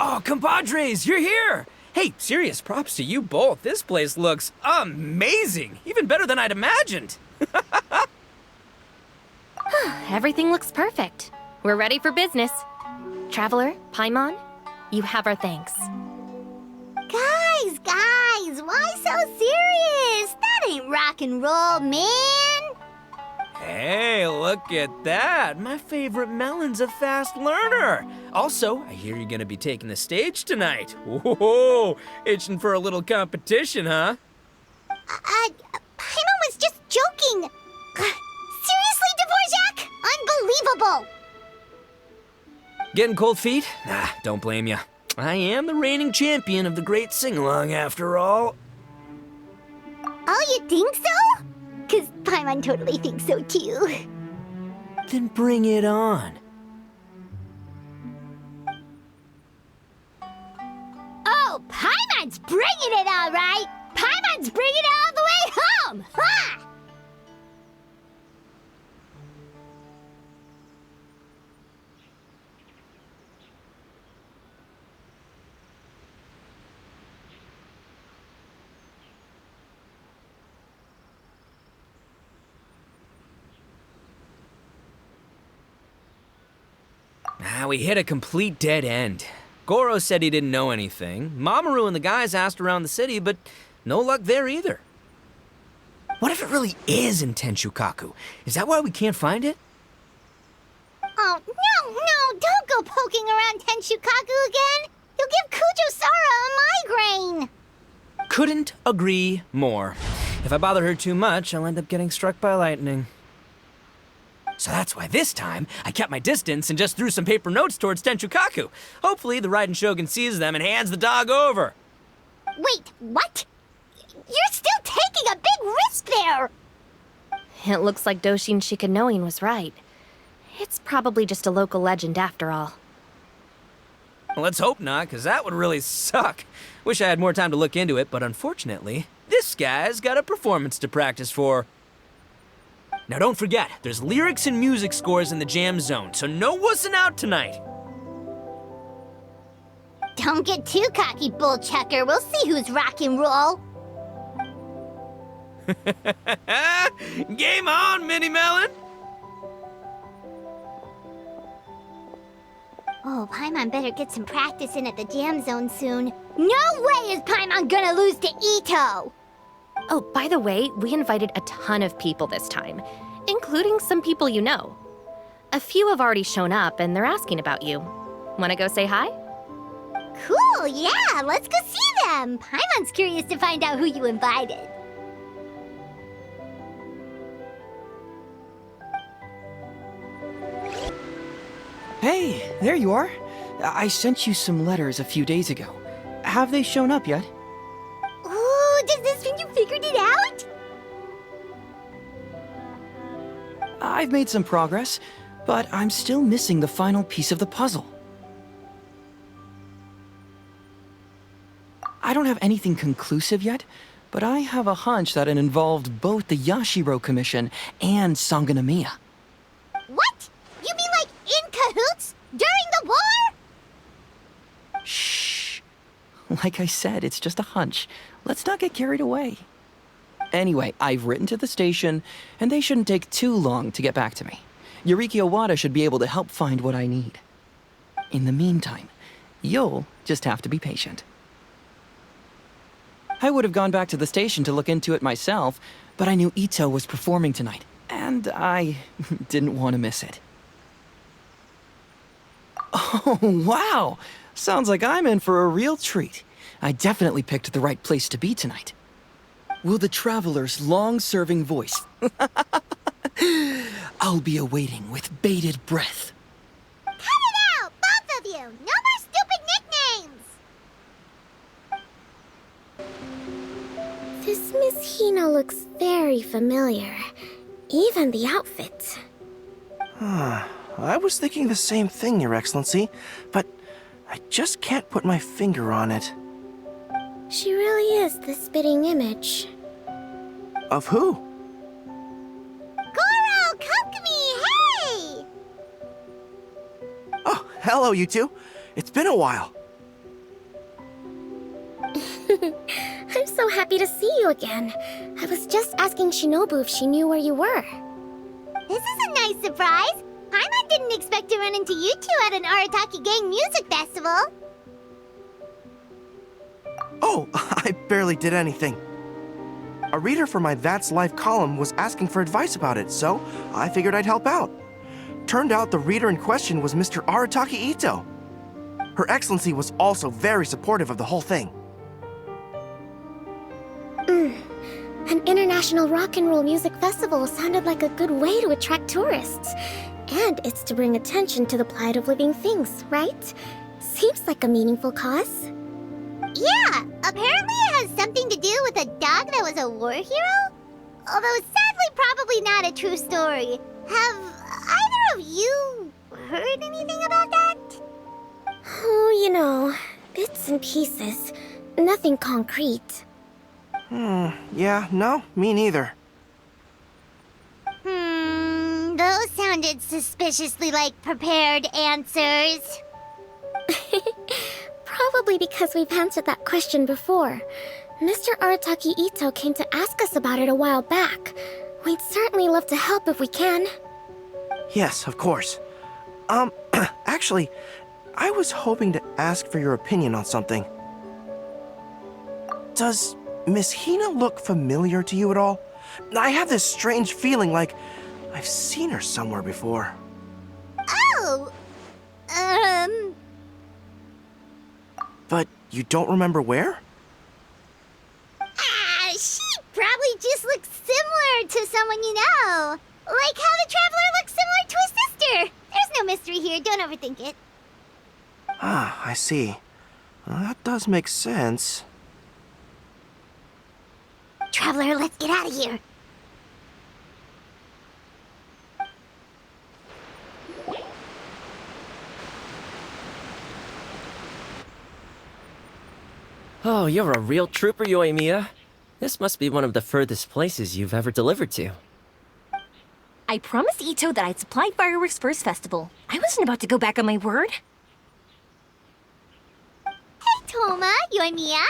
Oh, compadres, you're here! Hey, serious props to you both. This place looks amazing. Even better than I'd imagined. Everything looks perfect. We're ready for business. Traveler, Paimon, you have our thanks. Guys, why so serious? That ain't rock and roll, man. Hey, look at that. My favorite melon's a fast learner. Also, I hear you're gonna be taking the stage tonight. Whoa, itching for a little competition, huh? Paimon was just joking. Seriously, Dvorak? Unbelievable. Getting cold feet? Nah, don't blame ya. I am the reigning champion of the great sing-along after all. Oh, you think so? 'Cause Paimon totally thinks so too. Then bring it on. Oh, Paimon's bringing it all right. Paimon's bringing it all the way home. Ha! We hit a complete dead end. Goro said he didn't know anything. Mamoru and the guys asked around the city, but no luck there either. What if it really is in Tenshukaku? Is that why we can't find it? Oh, no, don't go poking around Tenshukaku again. You'll give Kujo-Sara a migraine. Couldn't agree more. If I bother her too much, I'll end up getting struck by lightning. So that's why this time, I kept my distance and just threw some paper notes towards Tenshukaku. Hopefully, the Raiden Shogun sees them and hands the dog over. Wait, what? You're still taking a big risk there! It looks like Doshin Shikanoin was right. It's probably just a local legend after all. Well, let's hope not, because that would really suck. Wish I had more time to look into it, but unfortunately, this guy's got a performance to practice for. Now don't forget, there's lyrics and music scores in the jam zone, so no wussing out tonight. Don't get too cocky, bullchucker. We'll see who's rock and roll. Game on, Mini Melon! Oh, Paimon better get some practice in at the jam zone soon. No way is Paimon gonna lose to Ito! Oh, by the way, we invited a ton of people this time, including some people you know. A few have already shown up, and they're asking about you. Wanna go say hi? Cool, yeah, let's go see them. Paimon's curious to find out who you invited. Hey, there you are. I sent you some letters a few days ago. Have they shown up yet? Ooh, does this mean you figured it out? I've made some progress, but I'm still missing the final piece of the puzzle. I don't have anything conclusive yet, but I have a hunch that it involved both the Yashiro Commission and Sangonomiya. What? You mean like in cahoots? During the war? Shh. Like I said, it's just a hunch. Let's not get carried away. Anyway, I've written to the station, and they shouldn't take too long to get back to me. Yuriki Owada should be able to help find what I need. In the meantime, you'll just have to be patient. I would have gone back to the station to look into it myself, but I knew Ito was performing tonight, and I didn't want to miss it. Oh, wow! Sounds like I'm in for a real treat. I definitely picked the right place to be tonight. Will the traveler's long-serving voice... I'll be awaiting with bated breath. Cut it out, both of you! No more stupid nicknames! This Miss Hina looks very familiar. Even the outfit. I was thinking the same thing, Your Excellency, but I just can't put my finger on it. She really is the spitting image. Of who? Goro, Kokumi, hey! Oh, hello, you two. It's been a while. so happy to see you again. I was just asking Shinobu if she knew where you were. This is a nice surprise. Paimon didn't expect to run into you two at an Arataki Gang music festival. Oh, I barely did anything. A reader for my That's Life column was asking for advice about it, so I figured I'd help out. Turned out the reader in question was Mr. Arataki Ito. Her Excellency was also very supportive of the whole thing. An international rock and roll music festival sounded like a good way to attract tourists. And it's to bring attention to the plight of living things, right? Seems like a meaningful cause. Yeah, apparently it has something to do with a dog that was a war hero? Although sadly probably not a true story. Have either of you heard anything about that? Oh, bits and pieces. Nothing concrete. Yeah, no, me neither. Those sounded suspiciously like prepared answers. Probably because we've answered that question before. Mr. Arataki Ito came to ask us about it a while back. We'd certainly love to help if we can. Yes, of course. Actually, I was hoping to ask for your opinion on something. Does Miss Hina look familiar to you at all? I have this strange feeling like I've seen her somewhere before. Oh! But you don't remember where? She probably just looks similar to someone you know. Like how the Traveler looks similar to his sister. There's no mystery here, don't overthink it. Ah, I see. Well, that does make sense. Traveler, let's get out of here. Oh, you're a real trooper, Yoimiya. This must be one of the furthest places you've ever delivered to. I promised Ito that I'd supply fireworks for his festival. I wasn't about to go back on my word. Hey, Toma, Yoimiya.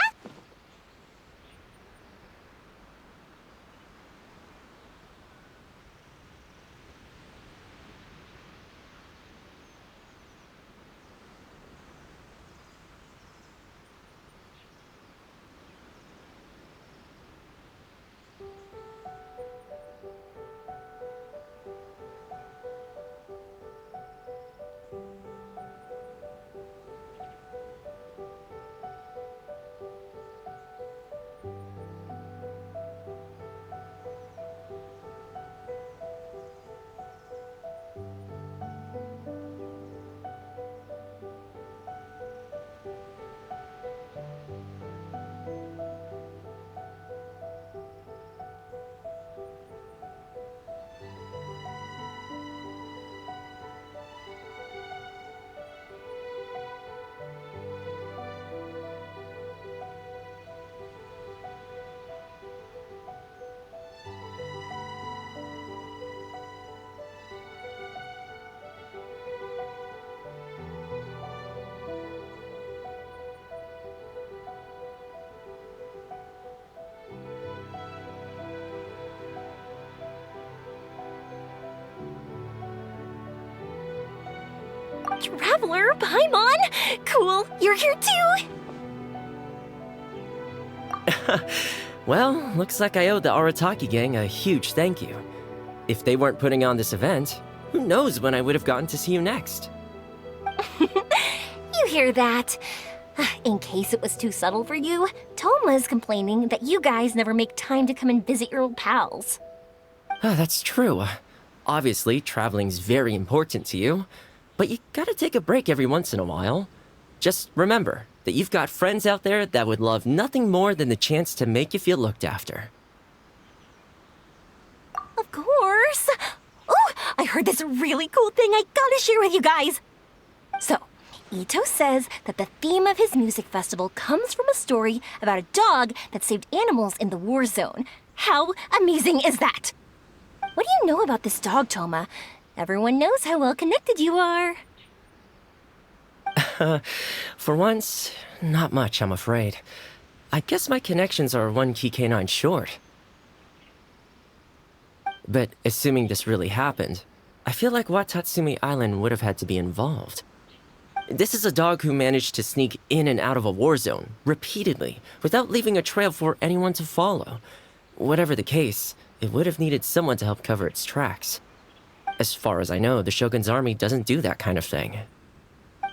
Traveler, Paimon! Cool, you're here too! Well, looks like I owe the Arataki gang a huge thank you. If they weren't putting on this event, who knows when I would have gotten to see you next. You hear that? In case it was too subtle for you, Toma's complaining that you guys never make time to come and visit your old pals. That's true. Obviously, traveling's very important to you, but you gotta take a break every once in a while. Just remember that you've got friends out there that would love nothing more than the chance to make you feel looked after. Of course! Oh, I heard this really cool thing I gotta share with you guys! So, Ito says that the theme of his music festival comes from a story about a dog that saved animals in the war zone. How amazing is that? What do you know about this dog, Toma? Everyone knows how well connected you are. For once, not much, I'm afraid. I guess my connections are one key canine short. But assuming this really happened, I feel like Watatsumi Island would have had to be involved. This is a dog who managed to sneak in and out of a war zone, repeatedly, without leaving a trail for anyone to follow. Whatever the case, it would have needed someone to help cover its tracks. As far as I know, the Shogun's army doesn't do that kind of thing.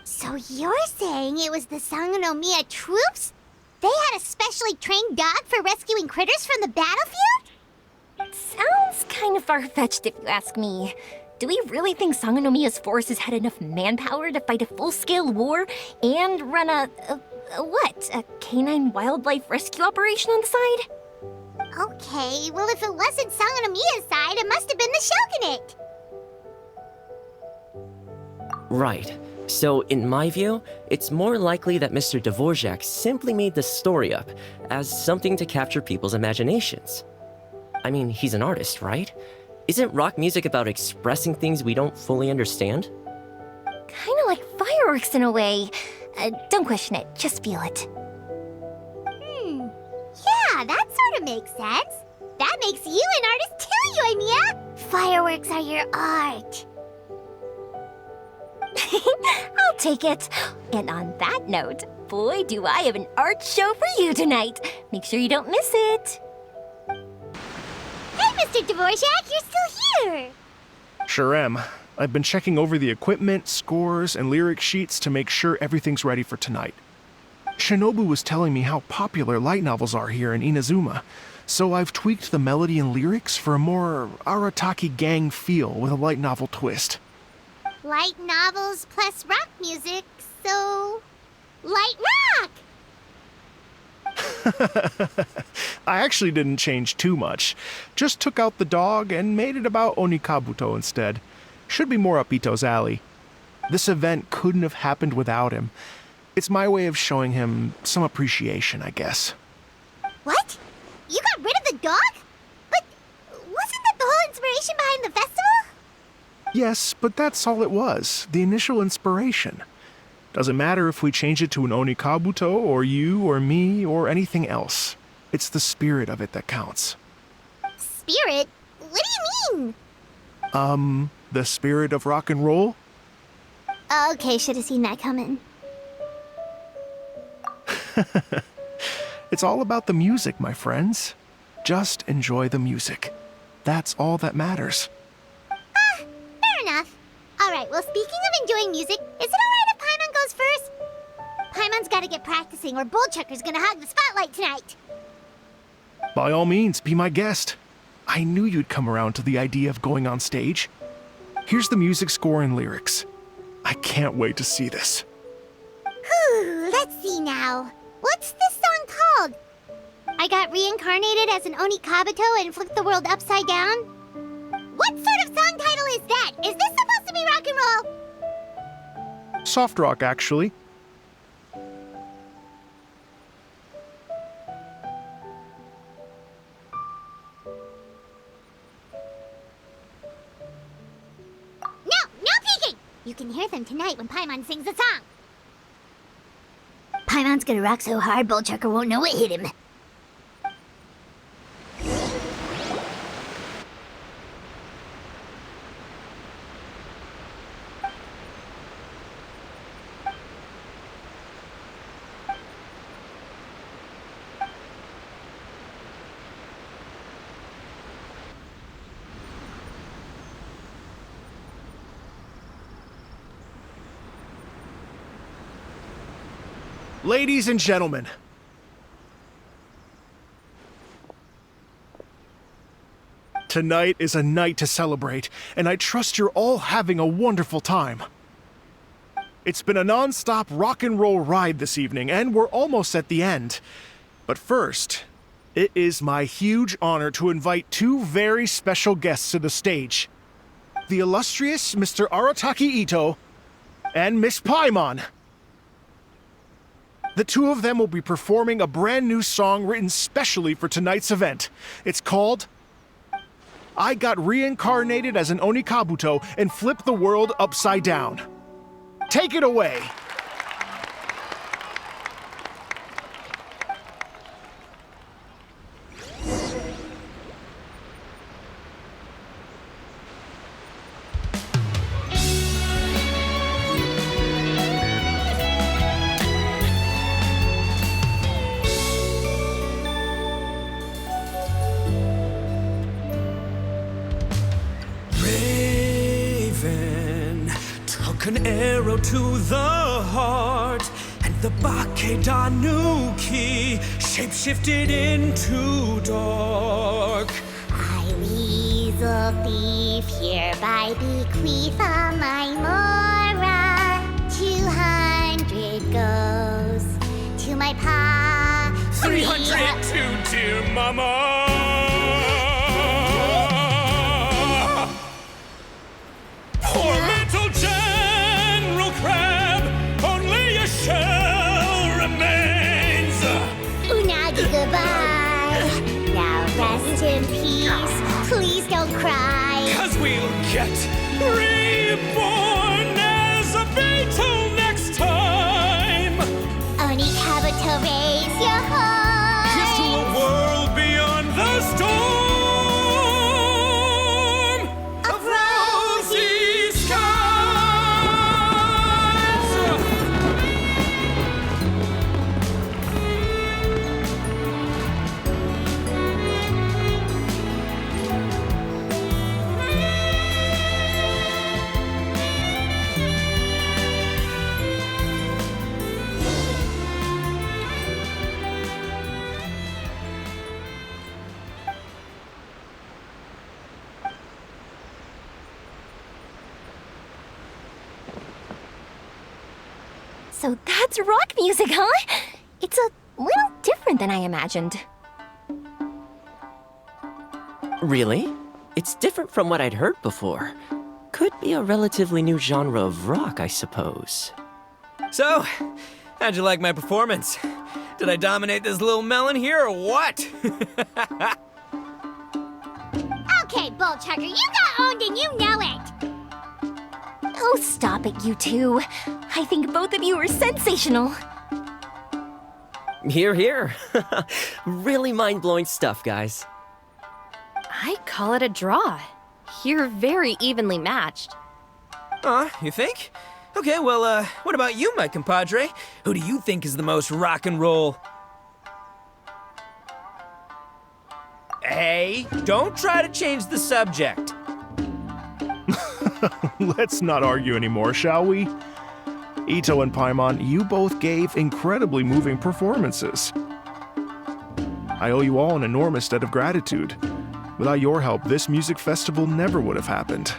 So you're saying it was the Sangonomiya troops? They had a specially trained dog for rescuing critters from the battlefield? Sounds kind of far-fetched if you ask me. Do we really think Sangonomiya's forces had enough manpower to fight a full-scale war and run a canine wildlife rescue operation on the side? Okay, well if it wasn't Sangonomiya's side, it must have been the Shogunate. Right. So, in my view, it's more likely that Mr. Dvorak simply made this story up as something to capture people's imaginations. I mean, he's an artist, right? Isn't rock music about expressing things we don't fully understand? Kinda like fireworks in a way. Don't question it, just feel it. Yeah, that sort of makes sense. That makes you an artist too, Yoimiya! Fireworks are your art. I'll take it. And on that note, boy, do I have an art show for you tonight. Make sure you don't miss it. Hey, Mr. Dvorak, you're still here! Sure am. I've been checking over the equipment, scores, and lyric sheets to make sure everything's ready for tonight. Shinobu was telling me how popular light novels are here in Inazuma, so I've tweaked the melody and lyrics for a more Arataki gang feel with a light novel twist. Light novels plus rock music, so... light rock! I actually didn't change too much. Just took out the dog and made it about Onikabuto instead. Should be more up Ito's alley. This event couldn't have happened without him. It's my way of showing him some appreciation, I guess. What? You got rid of the dog? But wasn't that the whole inspiration behind the festival? Yes, but that's all it was. The initial inspiration. Doesn't matter if we change it to an Onikabuto, or you, or me, or anything else. It's the spirit of it that counts. Spirit? What do you mean? The spirit of rock and roll? Okay, should have seen that coming. It's all about the music, my friends. Just enjoy the music. That's all that matters. Fair enough. Alright, well speaking of enjoying music, is it alright if Paimon goes first? Paimon's gotta get practicing or Bullchucker's gonna hog the spotlight tonight. By all means, be my guest. I knew you'd come around to the idea of going on stage. Here's the music score and lyrics. I can't wait to see this. Whew, let's see now. What's this song called? I got reincarnated as an Onikabuto and flipped the world upside down? What sort of song title is that? Is this supposed to be rock and roll? Soft rock, actually. No peeking! You can hear them tonight when Paimon sings the song. Paimon's gonna rock so hard, Bullchucker won't know what hit him. Ladies and gentlemen, tonight is a night to celebrate, and I trust you're all having a wonderful time. It's been a non-stop rock and roll ride this evening, and we're almost at the end. But first, it is my huge honor to invite two very special guests to the stage. The illustrious Mr. Arataki Ito and Miss Paimon. The two of them will be performing a brand new song written specially for tonight's event. It's called I Got Reincarnated as an Onikabuto and Flipped the World Upside Down. Take it away! took an arrow to the heart, and the Bakedanuki shapeshifted into dark. I, weasel thief, hereby bequeath all my mora. 200 goes to my pa. 300 to dear mama. Poor little General Crab, only a shell remains. Unagi, goodbye. Now rest in peace. Please don't cry. 'Cause we'll get reborn as a beetle next time. Oni Kabuto, raise your heart. Here's to a world beyond the storm of rosy skies. So that's rock music, huh? It's a little different than I imagined. Really? It's different from what I'd heard before. Could be a relatively new genre of rock, I suppose. So, how'd you like my performance? Did I dominate this little melon here or what? Okay, Bull Chucker, you got owned and you know it. Oh, stop it, you two. I think both of you are sensational. Hear, hear. Really mind-blowing stuff, guys. I call it a draw. You're very evenly matched. You think? Okay, well, what about you, my compadre? Who do you think is the most rock and roll? Hey, don't try to change the subject. Let's not argue anymore, shall we? Ito and Paimon, you both gave incredibly moving performances. I owe you all an enormous debt of gratitude. Without your help, this music festival never would have happened.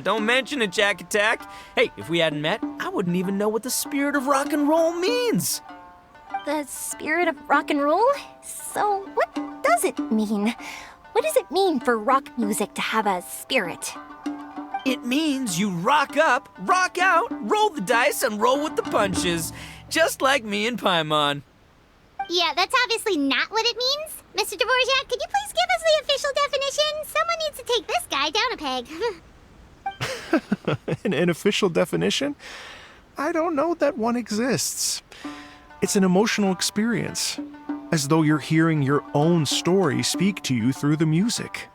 Don't mention it, Jack Attack. Hey, if we hadn't met, I wouldn't even know what the spirit of rock and roll means. The spirit of rock and roll? So, what does it mean? What does it mean for rock music to have a spirit? It means you rock up, rock out, roll the dice, and roll with the punches. Just like me and Paimon. Yeah, that's obviously not what it means. Mr. Dvorak, could you please give us the official definition? Someone needs to take this guy down a peg. An official definition? I don't know that one exists. It's an emotional experience, as though you're hearing your own story speak to you through the music.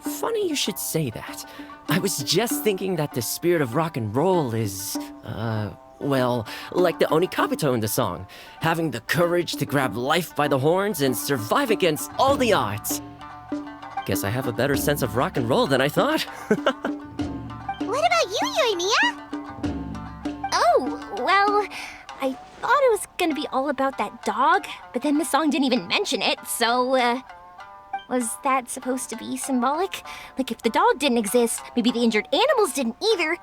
Funny you should say that. I was just thinking that the spirit of rock and roll is, well, like the Onikabuto in the song, having the courage to grab life by the horns and survive against all the odds. Guess I have a better sense of rock and roll than I thought. What about you, Yoimiya? Oh, well, I thought it was gonna be all about that dog, but then the song didn't even mention it, so, was that supposed to be symbolic? Like, if the dog didn't exist, maybe the injured animals didn't either.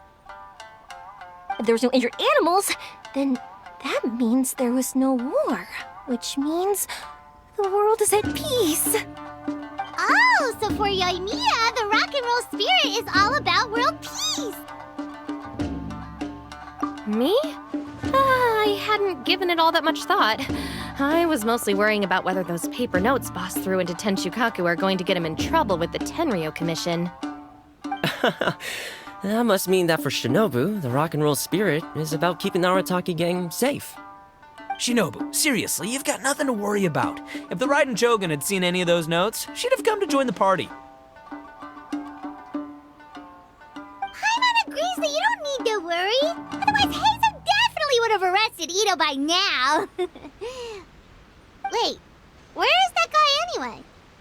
If there was no injured animals, then that means there was no war, which means the world is at peace. Oh, so for Yoimiya, the rock and roll spirit is all about world peace. Me? I hadn't given it all that much thought. I was mostly worrying about whether those paper notes Boss threw into Tenshukaku are going to get him in trouble with the Tenryo Commission. That must mean that for Shinobu, the rock and roll spirit is about keeping the Arataki gang safe. Shinobu, seriously, you've got nothing to worry about. If the Raiden Chogun had seen any of those notes, she'd have come to join the party. Paimon agrees that you don't need to worry. Otherwise, Heizo definitely would have arrested Ito by now. Wait, where is that guy anyway?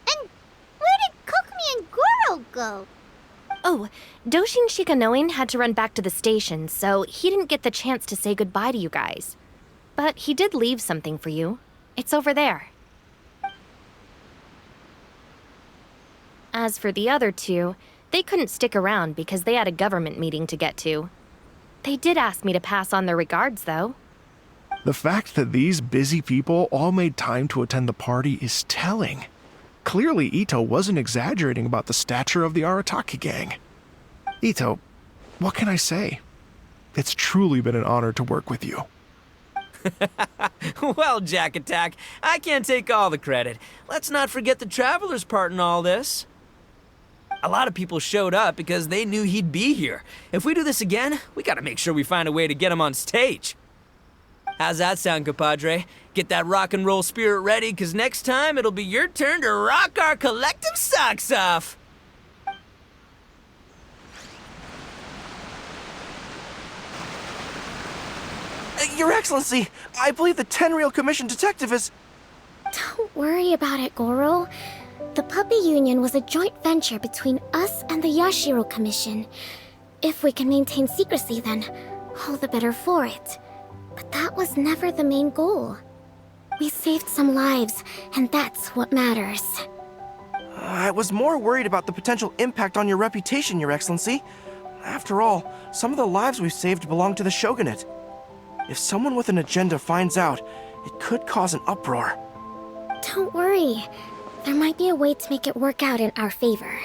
And where did Kokumi and Goro go? Oh, Doshin Shikanoin had to run back to the station, so he didn't get the chance to say goodbye to you guys. But he did leave something for you. It's over there. As for the other two, they couldn't stick around because they had a government meeting to get to. They did ask me to pass on their regards, though. The fact that these busy people all made time to attend the party is telling. Clearly, Ito wasn't exaggerating about the stature of the Arataki gang. Ito, what can I say? It's truly been an honor to work with you. Well, Jack Attack, I can't take all the credit. Let's not forget the Traveler's part in all this. A lot of people showed up because they knew he'd be here. If we do this again, we gotta make sure we find a way to get him on stage. How's that sound, compadre? Get that rock and roll spirit ready, because next time it'll be your turn to rock our collective socks off. Your Excellency, I believe the Tenryou Commission detective is... Don't worry about it, Goro. The Puppy Union was a joint venture between us and the Yashiro Commission. If we can maintain secrecy, then all the better for it. But that was never the main goal. We saved some lives, and that's what matters. I was more worried about the potential impact on your reputation, Your Excellency. After all, some of the lives we've saved belong to the Shogunate. If someone with an agenda finds out, it could cause an uproar. Don't worry. There might be a way to make it work out in our favor.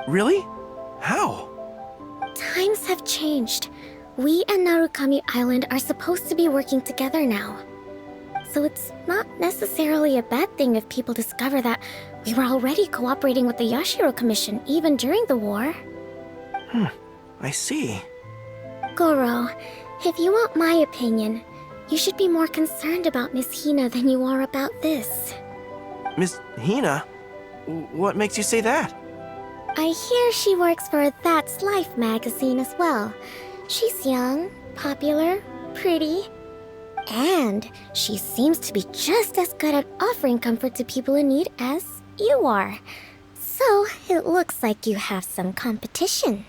Really? How? Times have changed. We and Narukami Island are supposed to be working together now. So it's not necessarily a bad thing if people discover that we were already cooperating with the Yashiro Commission even during the war. I see. Goro, if you want my opinion, you should be more concerned about Miss Hina than you are about this. Miss Hina? What makes you say that? I hear she works for That's Life magazine as well. She's young, popular, pretty, and she seems to be just as good at offering comfort to people in need as you are. So it looks like you have some competition.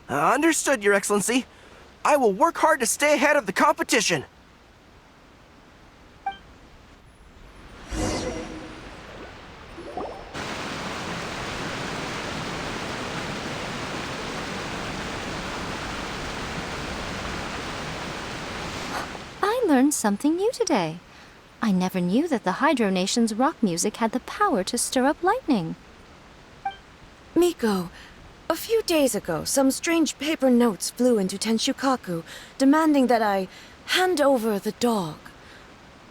Understood, Your Excellency. I will work hard to stay ahead of the competition. I learned something new today. I never knew that the Hydro Nation's rock music had the power to stir up lightning. Miko, a few days ago, some strange paper notes flew into Tenshukaku, demanding that I hand over the dog.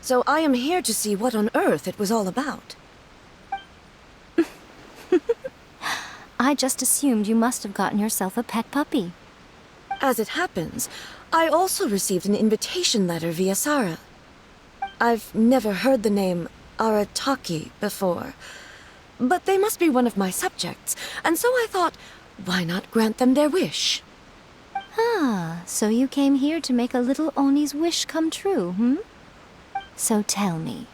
So I am here to see what on earth it was all about. I just assumed you must have gotten yourself a pet puppy. As it happens, I also received an invitation letter via Sara. I've never heard the name Arataki before, but they must be one of my subjects, and so I thought, why not grant them their wish? Ah, so you came here to make a little Oni's wish come true, So tell me,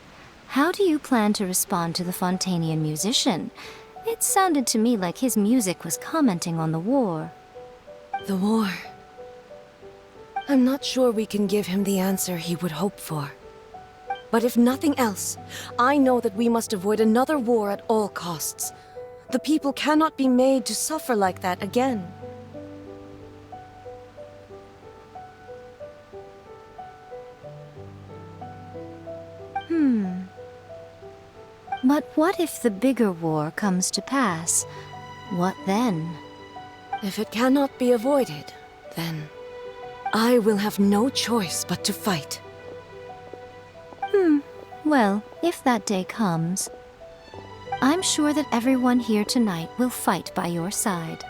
how do you plan to respond to the Fontanian musician? It sounded to me like his music was commenting on the war. The war. I'm not sure we can give him the answer he would hope for. But if nothing else, I know that we must avoid another war at all costs. The people cannot be made to suffer like that again. But what if the bigger war comes to pass? What then? If it cannot be avoided, then I will have no choice but to fight. Well, if that day comes, I'm sure that everyone here tonight will fight by your side.